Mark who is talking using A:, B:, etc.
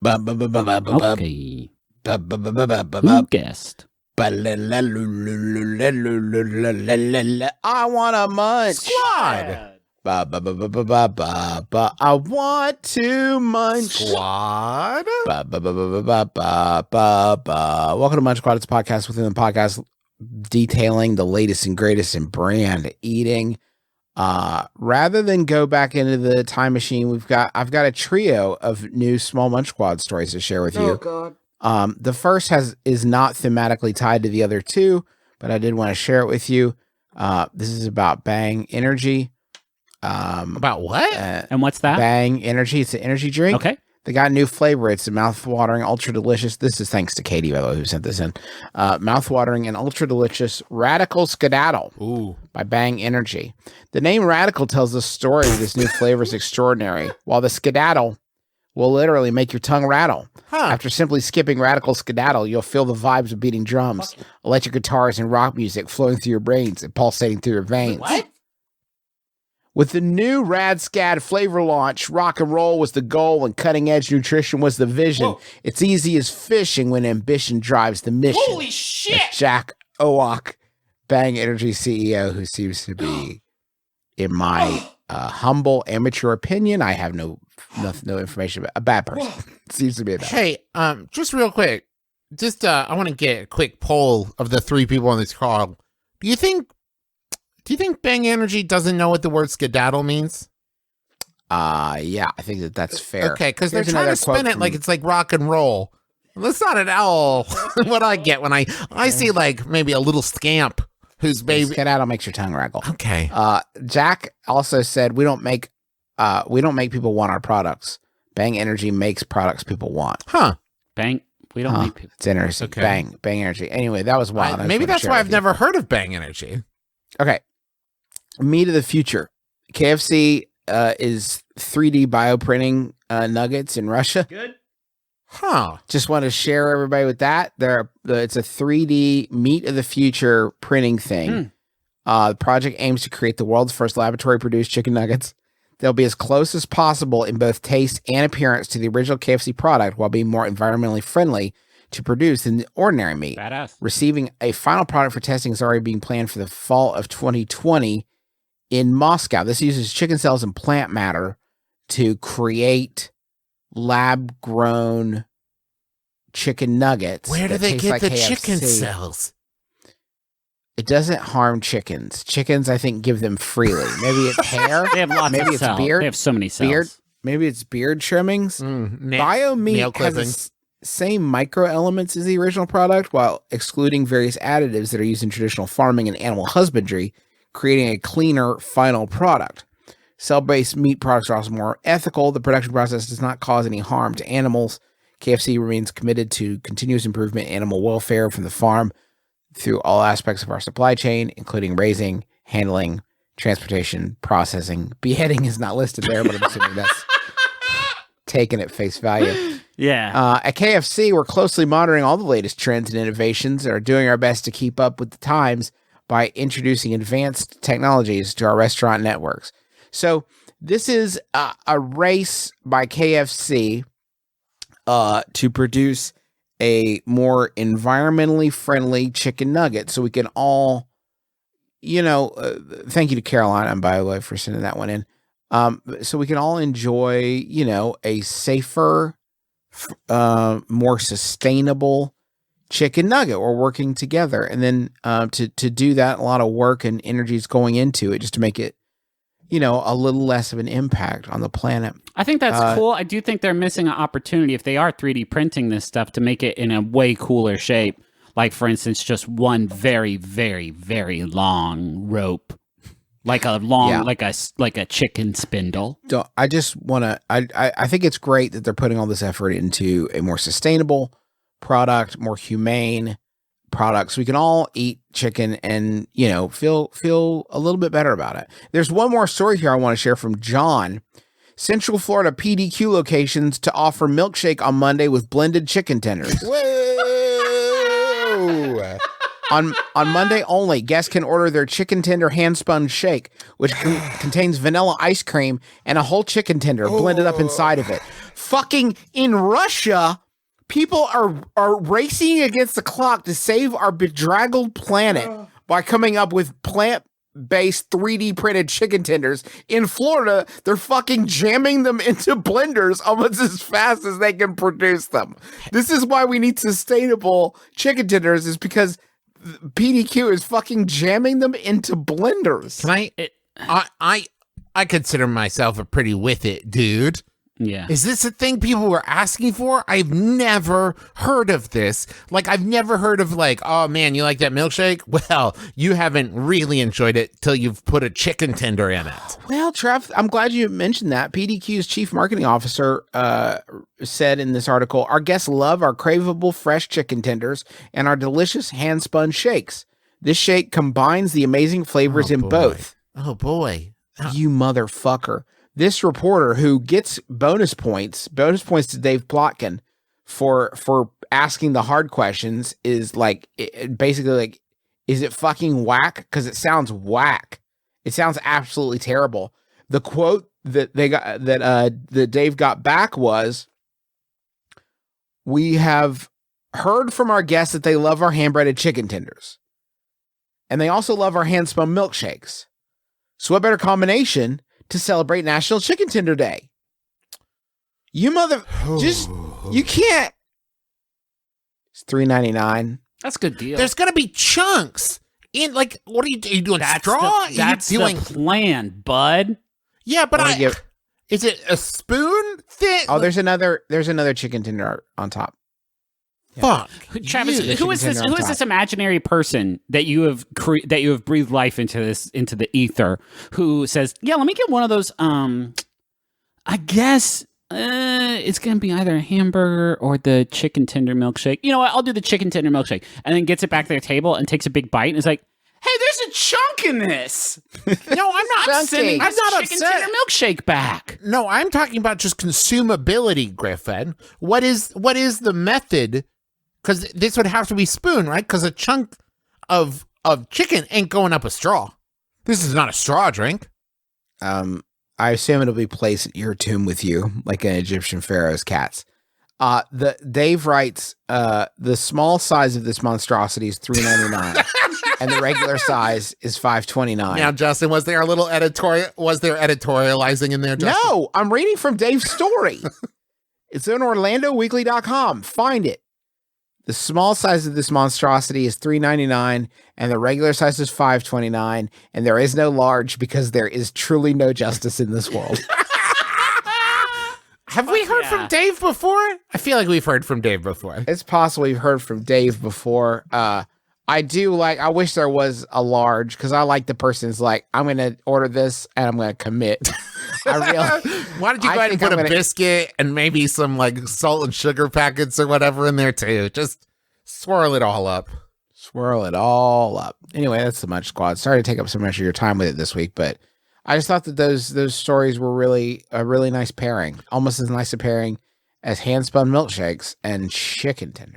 A: Okay. Who guessed?
B: I want a Munch
C: Squad.
B: I want to Munch
C: Squad.
B: Welcome to Munch Squad. It's a podcast within the podcast detailing the latest and greatest in brand eating. Rather than go back into the time machine, I've got a trio of new small Munch Squad stories to share with you.
C: Oh God.
B: The first is not thematically tied to the other two, but I did want to share it with you. This is about Bang Energy.
C: About what?
A: And what's that?
B: Bang Energy. It's an energy drink.
A: Okay.
B: They got a new flavor. It's a mouth-watering, ultra-delicious. This is thanks to Katie, by the way, who sent this in. Mouth-watering and ultra-delicious Radical Skadattle.
C: Ooh.
B: By Bang Energy. The name Radical tells the story this new flavor is extraordinary, while the Skadattle will literally make your tongue rattle.
C: Huh.
B: After simply skipping Radical Skadattle, you'll feel the vibes of beating drums, electric guitars, and rock music flowing through your brains and pulsating through your veins.
C: What?
B: With the new Rad Scad flavor launch, rock and roll was the goal and cutting-edge nutrition was the vision.
C: Whoa.
B: It's easy as fishing when ambition drives the mission.
C: Holy shit.
B: That's Jack Owak, Bang Energy CEO, who seems to be, in my humble amateur opinion, I have no information about a bad person. Seems to be a bad person.
C: Hey, just real quick. Just I want to get a quick poll of the three people on this call. Do you think Bang Energy doesn't know what the word skedaddle means?
B: Yeah, I think that's fair.
C: Okay, because they're
B: Here's
C: trying to
B: another
C: spin
B: quote
C: it
B: from-
C: like it's like rock and roll. That's not at all what I get when I see like maybe a little scamp whose baby.
B: Skedaddle makes your tongue waggle.
C: Okay.
B: Jack also said we don't make people want our products. Bang Energy makes products people want.
C: Huh.
A: Bang. We don't need people.
B: It's interesting.
C: Okay.
B: Bang Energy. Anyway, that was wild.
C: Maybe that's why I've never heard of Bang Energy.
B: Okay. Meat of the Future. KFC is 3D bioprinting nuggets in Russia.
A: Good.
C: Huh.
B: Just want to share everybody with that. It's a 3D Meat of the Future printing thing. The project aims to create the world's first laboratory-produced chicken nuggets. They'll be as close as possible in both taste and appearance to the original KFC product while being more environmentally friendly to produce than the ordinary meat.
A: Badass.
B: Receiving a final product for testing is already being planned for the fall of 2020 in Moscow. This uses chicken cells and plant matter to create lab-grown chicken nuggets.
C: Where do
B: that
C: they
B: taste
C: get
B: like
C: the
B: KFC.
C: chicken cells?
B: It doesn't harm chickens. Chickens, I think, give them freely. Maybe it's hair.
A: They have lots
B: Maybe
A: of
B: it's
A: cells.
B: beard.
A: They have so many cells.
B: Beard. Maybe it's beard trimmings.
C: Nail
B: Biomeat has the
C: clippings.
B: same microelements as the original product while excluding various additives that are used in traditional farming and animal husbandry, creating a cleaner final product. Cell-based meat products are also more ethical. The production process does not cause any harm to animals. KFC remains committed to continuous improvement in animal welfare from the farm through all aspects of our supply chain, including raising, handling, transportation, processing. Beheading is not listed there, but I'm assuming that's taken at face value.
A: Yeah.
B: At KFC, we're closely monitoring all the latest trends and innovations and are doing our best to keep up with the times by introducing advanced technologies to our restaurant networks. So this is a race by KFC to produce a more environmentally friendly chicken nugget so we can all, thank you to Carolina, by the way, for sending that one in. So we can all enjoy, a safer, more sustainable chicken nugget. We're working together. And then to do that, a lot of work and energy is going into it just to make it, a little less of an impact on the planet.
A: I think that's cool. I do think they're missing an opportunity if they are 3D printing this stuff to make it in a way cooler shape. Like, for instance, just one very, very, very long rope. Like a long, like a chicken spindle.
B: I just want to, I think it's great that they're putting all this effort into a more sustainable product, more humane product, so we can all eat chicken and, feel a little bit better about it. There's one more story here I want to share from John. Central Florida PDQ locations to offer milkshake on Monday with blended chicken tenders.
C: Whoa!
B: On Monday only, guests can order their chicken tender hand-spun shake, which contains vanilla ice cream and a whole chicken tender blended up inside of it. Fucking in Russia, people are racing against the clock to save our bedraggled planet by coming up with plant-based 3D printed chicken tenders. In Florida, they're fucking jamming them into blenders almost as fast as they can produce them. This is why we need sustainable chicken tenders, is because PDQ is fucking jamming them into blenders.
C: I consider myself a pretty with it dude.
A: Yeah.
C: Is this a thing people were asking for? I've never heard of this. Like, I've never heard of like, oh man, you like that milkshake? Well, you haven't really enjoyed it till you've put a chicken tender in it.
B: Well, Trev, I'm glad you mentioned that. PDQ's chief marketing officer said in this article, our guests love our craveable fresh chicken tenders and our delicious hand-spun shakes. This shake combines the amazing flavors in both.
C: Oh boy.
B: You motherfucker. This reporter, who gets bonus points to Dave Plotkin for asking the hard questions, is like, basically like, is it fucking whack? Because it sounds whack. It sounds absolutely terrible. The quote that that Dave got back was, "We have heard from our guests that they love our hand-breaded chicken tenders, and they also love our hand-spun milkshakes. So what better combination to celebrate National Chicken Tender Day? You you can't." It's $3.99.
A: That's a good deal.
C: There's gonna be chunks in, like, what are you doing? Straw?
A: That's the plan, bud.
C: Yeah, but is it a spoon thing?
B: Oh, there's another chicken tender on top.
C: Fuck,
A: Travis, who is this imaginary person that you have breathed life into the ether, who says, yeah, let me get one of those, I guess it's gonna be either a hamburger or the chicken tender milkshake. You know what, I'll do the chicken tender milkshake, and then gets it back to their table and takes a big bite and is like, hey, there's a chunk in this. No, I'm not sending this chicken tender milkshake back.
C: No, I'm talking about just consumability, Griffin. What is the method? Because this would have to be spoon, right? Because a chunk of chicken ain't going up a straw. This is not a straw drink.
B: I assume it'll be placed at your tomb with you, like an Egyptian pharaoh's cats. Dave writes, the small size of this monstrosity is $3.99, and the regular size is $5.29.
C: Now, Justin, was there editorializing in there, Justin?
B: No, I'm reading from Dave's story. It's on OrlandoWeekly.com. Find it. The small size of this monstrosity is $3.99, and the regular size is $5.29, and there is no large because there is truly no justice in this world.
C: Have we heard from Dave before? I feel like we've heard from Dave before.
B: It's possible we've heard from Dave before. I wish there was a large, because I like the person's like, I'm going to order this and I'm going to commit.
C: Why don't you go ahead and put a biscuit and maybe some like salt and sugar packets or whatever in there too? Just swirl it all up. Anyway, that's the Munch Squad. Sorry to take up so much of your time with it this week, but I just thought that those stories were really a really nice pairing. Almost as nice a pairing as hand-spun milkshakes and chicken tenders.